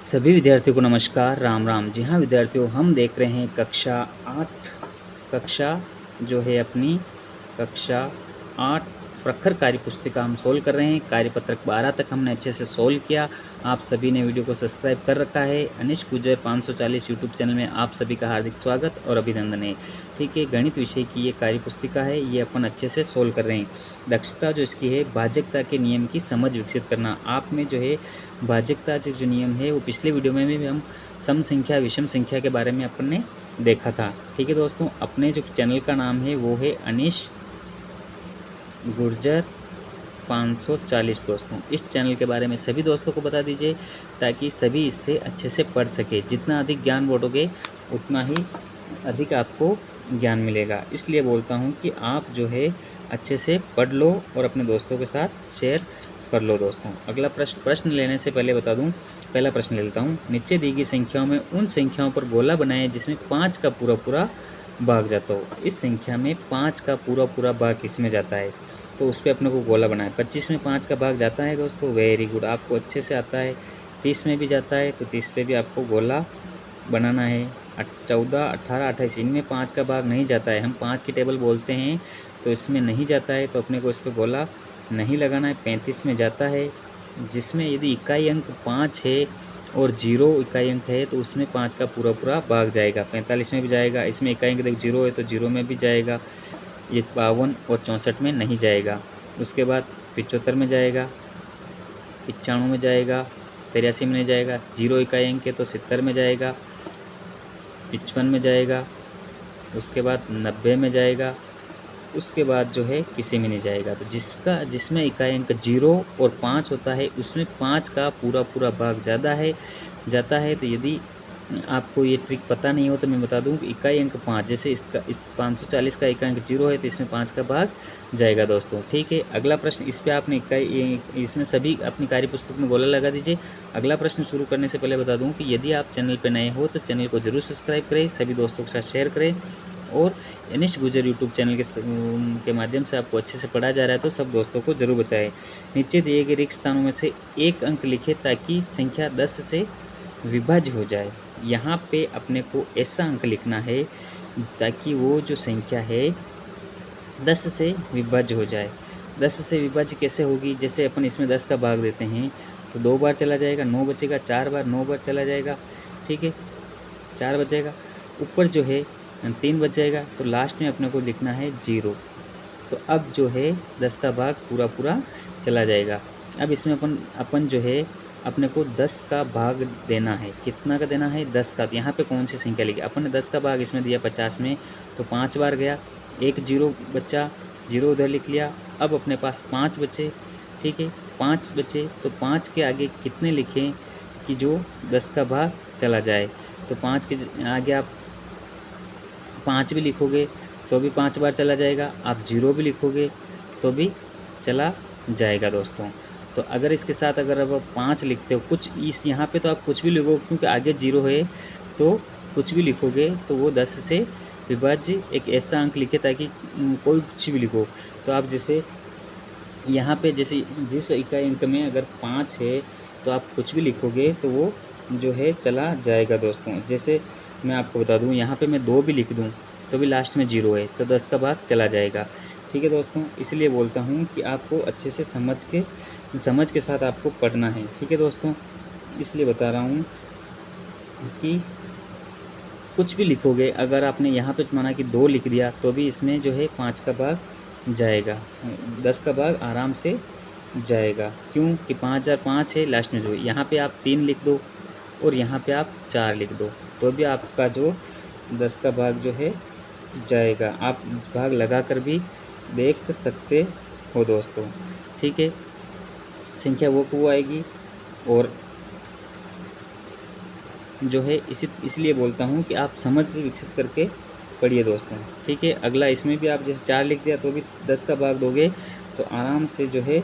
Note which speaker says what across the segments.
Speaker 1: सभी विद्यार्थियों को नमस्कार, राम राम। जी हाँ विद्यार्थियों, हम देख रहे हैं कक्षा 8 कक्षा जो है अपनी कक्षा 8 प्रखर कार्य पुस्तिका हम सोल्व कर रहे हैं। कार्यपत्रक 12 तक हमने अच्छे से सोल्व किया। आप सभी ने वीडियो को सब्सक्राइब कर रखा है। अनिश गुजर 540 यूट्यूब चैनल में आप सभी का हार्दिक स्वागत और अभिनंदन है। ठीक है, गणित विषय की ये कार्य पुस्तिका है, ये अपन अच्छे से सोल्व कर रहे हैं। दक्षता जो इसकी है, भाज्यता के नियम की समझ विकसित करना। आप में जो है भाज्यता जो नियम है वो पिछले वीडियो में भी हम सम संख्या विषम संख्या के बारे में अपन ने देखा था। ठीक है दोस्तों, अपने जो चैनल का नाम है वो है अनिश गुर्जर 540। दोस्तों, इस चैनल के बारे में सभी दोस्तों को बता दीजिए ताकि सभी इससे अच्छे से पढ़ सके। जितना अधिक ज्ञान बांटोगे उतना ही अधिक आपको ज्ञान मिलेगा। इसलिए बोलता हूँ कि आप जो है अच्छे से पढ़ लो और अपने दोस्तों के साथ शेयर कर लो। दोस्तों, अगला प्रश्न लेने से पहले बता दूं, पहला प्रश्न ले लेता हूँ। नीचे दी गई संख्याओं में उन संख्याओं पर गोला बनाएं जिसमें 5 का पूरा पूरा भाग जाता हो। इस संख्या में 5 का पूरा पूरा भाग किसमें जाता है, तो उस पर अपने को गोला बनाए। 25 में 5 का भाग जाता है दोस्तों, वेरी गुड, आपको अच्छे से आता है। 30 में भी जाता है, तो 30 पे भी आपको गोला बनाना है। 14, 18, 28 इनमें 5 का भाग नहीं जाता है। हम 5 की टेबल बोलते हैं, तो इसमें नहीं जाता है, तो अपने को इस पर गोला नहीं लगाना है। 35 में जाता है, जिसमें यदि इकाई अंक 5 है और 0 इकाई अंक है तो उसमें 5 का पूरा पूरा भाग जाएगा। 45 में भी जाएगा। इसमें इकाई अंक देखो 0 है तो 0 में भी जाएगा। ये 52 और 64 में नहीं जाएगा। उसके बाद 75 में जाएगा, 95 में जाएगा, 83 में नहीं जाएगा। 0 इकाई अंक है तो 70 में जाएगा, 55 में जाएगा। उसके बाद 90 में जाएगा। उसके बाद जो है किसी में नहीं जाएगा। तो जिसमें इकाई अंक 0 और 5 होता है उसमें 5 का पूरा पूरा भाग जाता है। तो यदि आपको ये ट्रिक पता नहीं हो तो मैं बता दूं कि इकाई अंक 5, जैसे इस 540 का इकाई अंक 0 है तो इसमें 5 का भाग जाएगा दोस्तों। ठीक है, अगला प्रश्न, इस पर आपने इसमें सभी अपनी कार्य पुस्तक में गोला लगा दीजिए। अगला प्रश्न शुरू करने से पहले बता दूं कि यदि आप चैनल पर नए हो तो चैनल को जरूर सब्सक्राइब करें, सभी दोस्तों के साथ शेयर करें और अनिश गुजर यूट्यूब चैनल के माध्यम से आपको अच्छे से पढ़ा जा रहा है तो सब दोस्तों को जरूर बताएं। नीचे दिए गए रिक्त स्थानों में से एक अंक लिखें ताकि संख्या 10 से विभाज्य हो जाए। यहाँ पे अपने को ऐसा अंक लिखना है ताकि वो जो संख्या है 10 से विभाज्य हो जाए। 10 से विभाज्य कैसे होगी, जैसे अपन इसमें 10 का भाग देते हैं तो 2 बार चला जाएगा, 9 बचेगा। 4 बार 9 बार चला जाएगा, ठीक है, 4 बचेगा। ऊपर जो है 3 बच जाएगा, तो लास्ट में अपने को लिखना है 0। तो अब जो है 10 का भाग पूरा पूरा चला जाएगा। अब इसमें अपन जो है अपने को 10 का भाग देना है। कितना का देना है, 10 का। तो यहाँ पे कौन सी संख्या लिखी, अपन ने 10 का भाग इसमें दिया 50 में, तो 5 बार गया, एक 0 बचा, 0 उधर लिख लिया। अब अपने पास 5 बचे, ठीक है, 5 बचे, तो 5 के आगे कितने लिखें कि जो 10 का भाग चला जाए। तो 5 के आगे आप 5 भी लिखोगे तो भी 5 बार चला जाएगा। आप 0 भी लिखोगे तो भी चला जाएगा दोस्तों। तो अगर इसके साथ अगर अब 5 लिखते हो, कुछ इस यहाँ पे तो आप कुछ भी लिखो क्योंकि आगे 0 है, तो कुछ भी लिखोगे तो वो 10 से विभाज्य एक ऐसा अंक लिखे ताकि कोई कुछ भी लिखो। तो आप जैसे यहाँ पे जैसे जिस इकाई अंक में अगर 5 है तो आप कुछ भी लिखोगे तो वो जो है चला जाएगा दोस्तों। जैसे मैं आपको बता दूं, यहाँ पे मैं 2 भी लिख दूं तो भी लास्ट में 0 है, तो 10 का भाग चला जाएगा। ठीक है दोस्तों, इसलिए बोलता हूँ कि आपको अच्छे से समझ के साथ आपको पढ़ना है। ठीक है दोस्तों, इसलिए बता रहा हूँ कि कुछ भी लिखोगे, अगर आपने यहाँ पे माना कि 2 लिख दिया तो भी इसमें जो है 5 का भाग जाएगा, 10 का भाग आराम से जाएगा। क्यों कि 5005 है, लास्ट में जो है यहाँ पे आप 3 लिख दो और यहाँ पे आप 4 लिख दो तो भी आपका जो 10 का भाग जो है जाएगा। आप भाग लगा कर भी देख सकते हो दोस्तों। ठीक है, संख्या वो आएगी और जो है इसलिए बोलता हूँ कि आप समझ विकसित करके पढ़िए दोस्तों। ठीक है, अगला इसमें भी आप जैसे 4 लिख दिया तो भी 10 का भाग दोगे तो आराम से जो है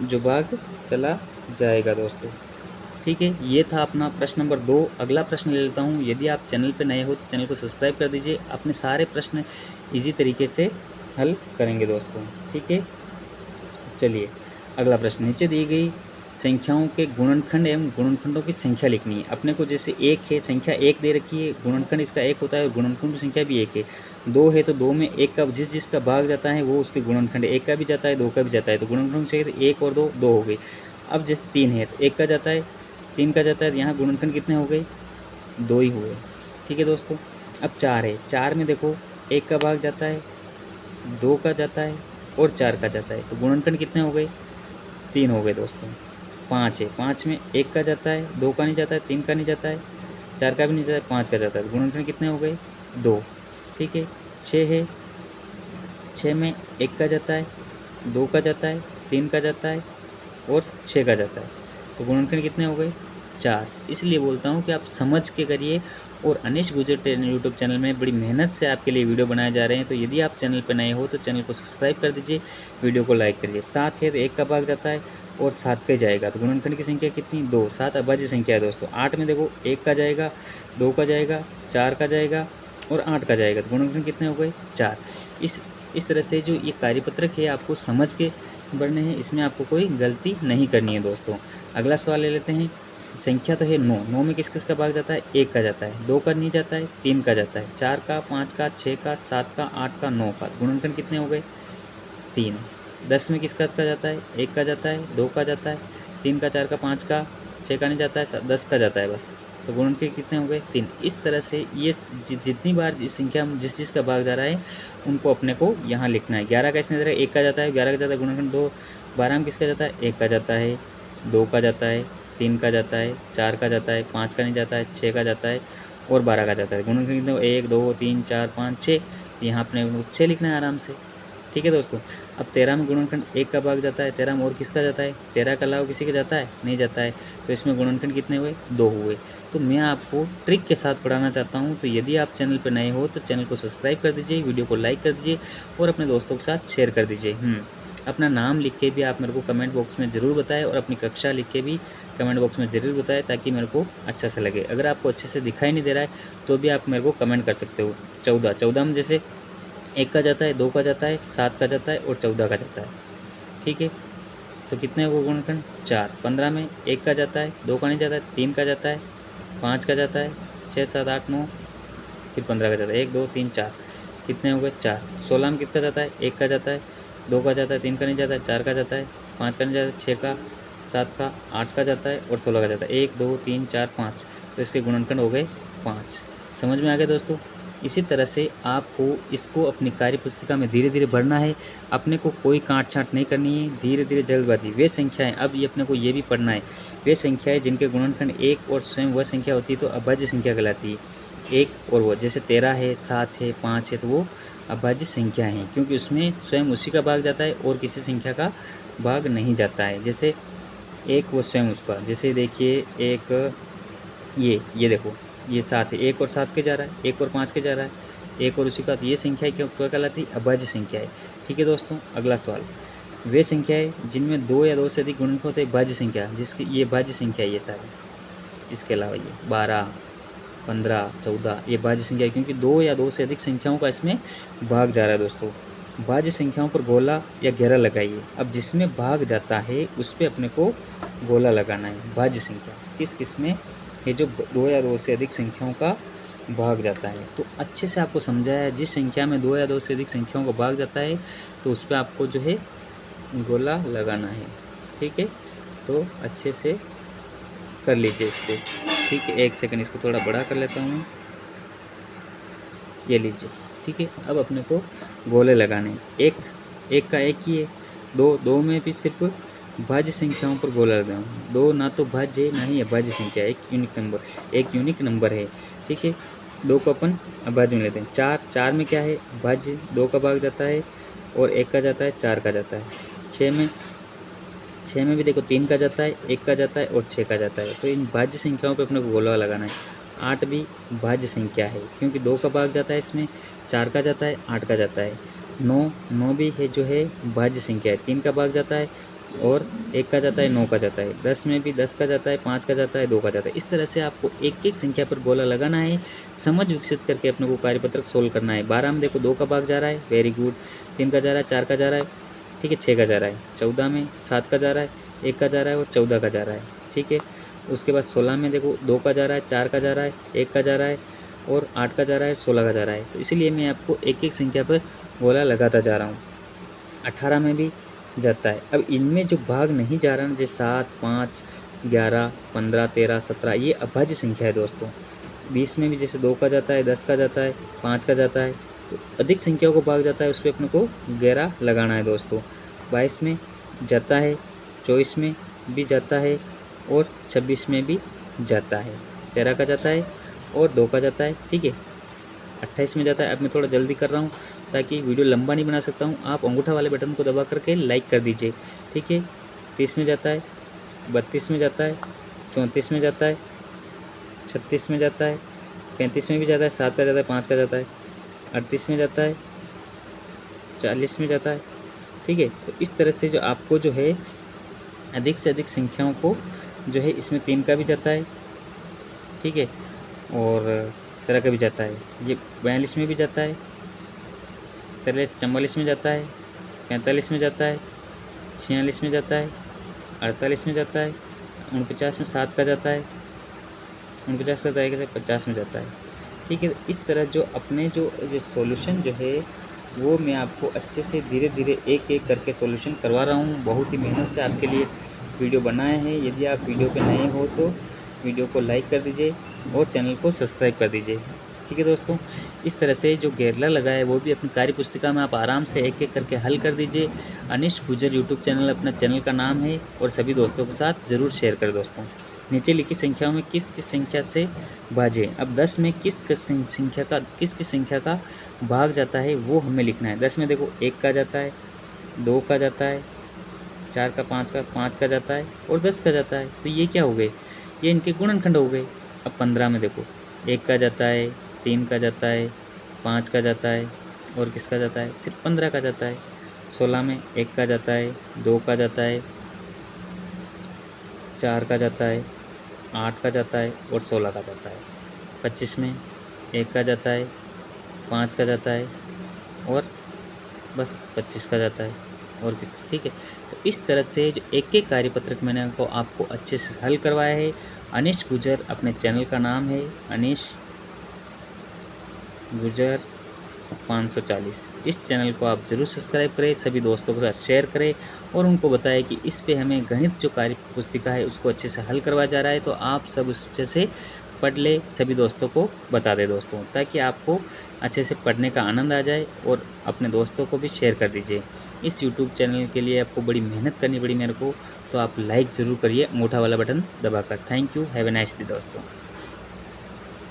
Speaker 1: जो भाग चला जाएगा दोस्तों। ठीक है, ये था अपना प्रश्न नंबर 2। अगला प्रश्न ले लेता हूँ। यदि आप चैनल पर नए हो तो चैनल को सब्सक्राइब कर दीजिए, अपने सारे प्रश्न इजी तरीके से हल करेंगे दोस्तों। ठीक है, चलिए अगला प्रश्न। नीचे दी गई संख्याओं के गुणनखंड एवं गुणनखंडों की संख्या लिखनी है। अपने को जैसे एक है, संख्या एक दे रखी है, गुणनखंड इसका एक होता है और गुणनखंड की संख्या भी एक है। दो है तो दो में एक का जिसका भाग जाता है वो उसके गुणनखंड, एक का भी जाता है, दो का भी जाता है, तो गुणनखंड से एक और दो, दो हो गई। अब जैसे तीन है तो एक का जाता है, तीन का जाता है, तो यहाँ गुणनखंड कितने हो गए, दो ही हुए। ठीक है दोस्तों। अब चार है, चार में देखो एक का भाग जाता है, दो का जाता है और चार का जाता है, तो गुणनखंड कितने हो गए, तीन हो गए दोस्तों। पाँच है, पाँच में एक का जाता है, दो का नहीं जाता है, तीन का नहीं जाता है, चार का भी नहीं जाता है, पाँच का जाता है, गुणनखंड कितने हो गए, दो। ठीक है। छः है, छः में एक का जाता है, दो का जाता है, तीन का जाता है और छः का जाता है, तो गुणनखंड कितने हो गए, चार। इसलिए बोलता हूँ कि आप समझ के करिए। और अनिश गुर्जर यूट्यूब चैनल में बड़ी मेहनत से आपके लिए वीडियो बनाए जा रहे हैं, तो यदि आप चैनल पर नए हो तो चैनल को सब्सक्राइब कर दीजिए, वीडियो को लाइक करिए। सात है तो एक का भाग जाता है और सात पे जाएगा, तो गुणनखंड की संख्या कितनी, दो। सात अभाज्य संख्या है दोस्तों। आठ में देखो एक का जाएगा, दो का जाएगा, चार का जाएगा और आठ का जाएगा, तो गुणनखंड कितने हो गए, चार। इस तरह से जो ये कार्यपत्रक है आपको समझ के बढ़ने हैं, इसमें आपको कोई गलती नहीं करनी है दोस्तों। अगला सवाल ले लेते हैं। संख्या तो है नौ, नौ में किस किस का भाग जाता है, एक का जाता है, दो का नहीं जाता है, तीन का जाता है, चार का, पाँच का, छः का, सात का, आठ का, नौ का, गुणनखंड कितने हो गए, तीन। 10 में किसका इसका जाता है, एक का जाता है, दो का जाता है, तीन का, चार का, पाँच का, छः का नहीं जाता है, 10 का जाता है बस, तो गुणनखंड कितने हो गए, तीन। इस तरह से ये जितनी बार इस संख्या में जिस चीज़ का भाग जा रहा है उनको अपने को यहाँ लिखना है। 11 का इसने दे रहा है, एक का जाता है, 11 का जाता है, गुणनखंड दो। 12 में किसका जाता है, एक का जाता है, दो का जाता है, तीन का जाता है, चार का जाता है, पाँच का नहीं जाता है, छः का जाता है और 12 का जाता है। गुणनखंड कितने, एक, दो, तीन, चार, पाँच, छः, तो यहाँ अपने 6 लिखना है आराम से। ठीक है दोस्तों। अब 13 में गुणनखंड एक का भाग जाता है, 13 में और किसका जाता है, 13 के अलावा किसी का जाता है, नहीं जाता है, तो इसमें गुणनखंड कितने हुए, दो हुए। तो मैं आपको ट्रिक के साथ पढ़ाना चाहता हूँ, तो यदि आप चैनल पर नए हो तो चैनल को सब्सक्राइब कर दीजिए, वीडियो को लाइक कर दीजिए और अपने दोस्तों के साथ शेयर कर दीजिए। अपना नाम लिख के भी आप मेरे को कमेंट बॉक्स में ज़रूर बताएं और अपनी कक्षा लिख के भी कमेंट बॉक्स में ज़रूर बताएं, ताकि मेरे को अच्छा से लगे। अगर आपको अच्छे से दिखाई नहीं दे रहा है तो भी आप मेरे को कमेंट कर सकते हो। 14, 14 में जैसे एक का जाता है, दो का जाता है, सात का जाता है और 14 का जाता है। ठीक है, तो कितने हो गुणनखंड, चार। 15 में एक का जाता है, दो का नहीं जाता है, तीन का जाता है, पाँच का जाता है, 6, 7, 8, 9, फिर 15 का जाता है, एक, दो, तीन, चार, कितने हो गए, चार। 16 में किसका जाता है, एक का जाता है, दो का जाता है, तीन का नहीं जाता है, चार का जाता है, पाँच का नहीं जाता है, 6 का, 7 का, 8 का जाता है और 16 का जाता है, एक, दो, तीन, चार, 5, तो इसके गुणनखंड हो गए 5। समझ में आ गया दोस्तों। इसी तरह से आपको इसको अपनी कार्य पुस्तिका में धीरे धीरे भरना है, अपने को कोई काट छाँट नहीं करनी है, धीरे धीरे जल्दबाजी। वे संख्याएं, अब ये अपने को ये भी पढ़ना है, वे संख्याएं जिनके गुणनखंड एक और स्वयं वह संख्या होती है तो अभाज्य संख्या कहलाती है। एक और वो, जैसे 13 है, 7 है, 5 है, तो वो अभाज्य संख्या हैं, क्योंकि उसमें स्वयं उसी का भाग जाता है और किसी संख्या का भाग नहीं जाता है। जैसे एक वो स्वयं उसका, जैसे देखिए एक ये देखो ये 7 है, एक और 7 के जा रहा है, एक और 5 के जा रहा है, एक और उसी का, तो ये संख्या क्या कहलाती है, अभाज्य संख्या है। ठीक है दोस्तों। अगला सवाल, वे संख्याएं जिनमें दो या दो से अधिक गुणनखंड होते हैं भाज्य संख्या, जिसकी ये भाज्य संख्या है ये सारी। इसके अलावा ये 12, 15, 14 ये भाज्य संख्या है, क्योंकि दो या दो से अधिक संख्याओं का इसमें भाग जा रहा है दोस्तों। भाज्य संख्याओं पर गोला या घेरा लगाइए। अब जिसमें भाग जाता है उस पर अपने को गोला लगाना है। भाज्य संख्या किस किस में, ये जो दो या दो से अधिक संख्याओं का भाग जाता है, तो अच्छे से आपको समझाया है। जिस संख्या में दो या दो से अधिक संख्याओं का भाग जाता है तो उस पर आपको जो है गोला लगाना है। ठीक है, तो अच्छे से कर लीजिए इसको। ठीक है, एक सेकंड इसको थोड़ा बड़ा कर लेता हूँ, ये लीजिए। ठीक है, अब अपने को गोले लगाने, एक का एक ही है, दो में भी सिर्फ भाज्य संख्याओं पर गोला लगाऊँ। दो ना तो भाज्य ना ही अभाज्य संख्या, एक यूनिक नंबर है। ठीक है, दो को अपन अभाज्य में लेते हैं। चार में क्या है, भाज्य, दो का भाग जाता है और एक का जाता है, चार का जाता है। छः में भी देखो तीन का जाता है, एक का जाता है और 6 का जाता है, तो इन भाज्य संख्याओं पे अपने को गोला लगाना है। 8 भी भाज्य संख्या है, क्योंकि दो का भाग जाता है इसमें, 4 का जाता है, 8 का जाता है। 9 भी है जो है भाज्य संख्या है, 3 का भाग जाता है और 1 का जाता है, 9 का जाता है। 10 में भी 10 का जाता है, 5 का जाता है, 2 का जाता है। इस तरह से आपको एक एक संख्या पर गोला लगाना है, समझ विकसित करके अपने को कार्यपत्रक सोल्व करना है। 12 में देखो 2 का भाग जा रहा है, वेरी गुड। 3 का जा रहा है, 4 का जा रहा है, ठीक है, 6 का जा रहा है। 14 में 7 का जा रहा है, 1 का जा रहा है और 14 का जा रहा है, ठीक है। उसके बाद 16 में देखो 2 का जा रहा है, 4 का जा रहा है, 1 का जा रहा है और 8 का जा रहा है, 16 का जा रहा है। तो इसीलिए मैं आपको एक एक संख्या पर गोला लगाता जा रहा हूँ। 18 में भी जाता है। अब इनमें जो भाग नहीं जा रहा ना, जैसे 7, 5, 11, 15, 13, 17, ये अभाज्य संख्या है दोस्तों। 20 में भी जैसे 2 का जाता है, 10 का जाता है, 5 का जाता है, तो अधिक संख्याओं को भाग जाता है, उस पर अपने को गहरा लगाना है दोस्तों। 22 में जाता है, 24 में भी जाता है और 26 में भी जाता है, 13 का जाता है और 2 का जाता है, ठीक है। 28 में जाता है। अब मैं थोड़ा जल्दी कर रहा हूँ ताकि वीडियो लंबा नहीं बना सकता हूँ। आप अंगूठा वाले बटन को दबा करके लाइक कर दीजिए, ठीक है। 30 में जाता है, 32 में जाता है, 34 में जाता है, 36 में जाता है, 35 में भी जाता है, 7 का जाता है, 5 का जाता है, 38 में जाता है, 40 में जाता है, ठीक है। तो इस तरह से जो आपको जो है अधिक से अधिक संख्याओं को जो है इसमें 3 का भी जाता है, ठीक है, और 13 का भी जाता है। ये 42 में भी जाता है, 44 में जाता है, 45 में जाता है, 46 में जाता है, 48 में जाता है, 49 में 7 का जाता है, 49 का जाएगा, 50 में जाता है, ठीक है। इस तरह जो अपने जो सॉल्यूशन जो है वो मैं आपको अच्छे से धीरे धीरे एक एक करके सॉल्यूशन करवा रहा हूँ। बहुत ही मेहनत से आपके लिए वीडियो बनाए हैं। यदि आप वीडियो पे नए हो तो वीडियो को लाइक कर दीजिए और चैनल को सब्सक्राइब कर दीजिए, ठीक है दोस्तों। इस तरह से जो घेरला लगा है वो भी अपनी कार्य पुस्तिका में आप आराम से एक एक करके हल कर दीजिए। अनिश गुजर यूट्यूब चैनल अपना चैनल का नाम है और सभी दोस्तों के साथ ज़रूर शेयर करें दोस्तों। नीचे लिखी संख्याओं में किस किस संख्या से भाजें। अब 10 में किस किस संख्या का भाग जाता है वो हमें लिखना है। 10 में देखो 1 का जाता है, 2 का जाता है, 4 का, 5 का जाता है और 10 का जाता है। तो ये क्या हो गए, ये इनके गुणनखंड हो गए। अब 15 में देखो 1 का जाता है, 3 का जाता है, 5 का जाता है और किसका जाता है, सिर्फ 15 का जाता है। 16 में 1 का जाता है, 2 का जाता है, 4 का जाता है, 8 का जाता है और 16 का जाता है। 25 में 1 का जाता है, 5 का जाता है और बस 25 का जाता है और किस, ठीक है। तो इस तरह से जो एक एक कार्यपत्रक मैंने आपको अच्छे से हल करवाया है। अनिश गुजर अपने चैनल का नाम है, अनिश गुजर 540। इस चैनल को आप ज़रूर सब्सक्राइब करें, सभी दोस्तों के साथ शेयर करें और उनको बताएं कि इस पे हमें गणित जो कार्य पुस्तिका है उसको अच्छे से हल करवाया जा रहा है। तो आप सब उस अच्छे से पढ़ ले, सभी दोस्तों को बता दें दोस्तों, ताकि आपको अच्छे से पढ़ने का आनंद आ जाए और अपने दोस्तों को भी शेयर कर दीजिए। इस यूट्यूब चैनल के लिए आपको बड़ी मेहनत करनी पड़ी मेरे को, तो आप लाइक ज़रूर करिए अंगूठा वाला बटन दबाकर। Thank you, have a nice day दोस्तों।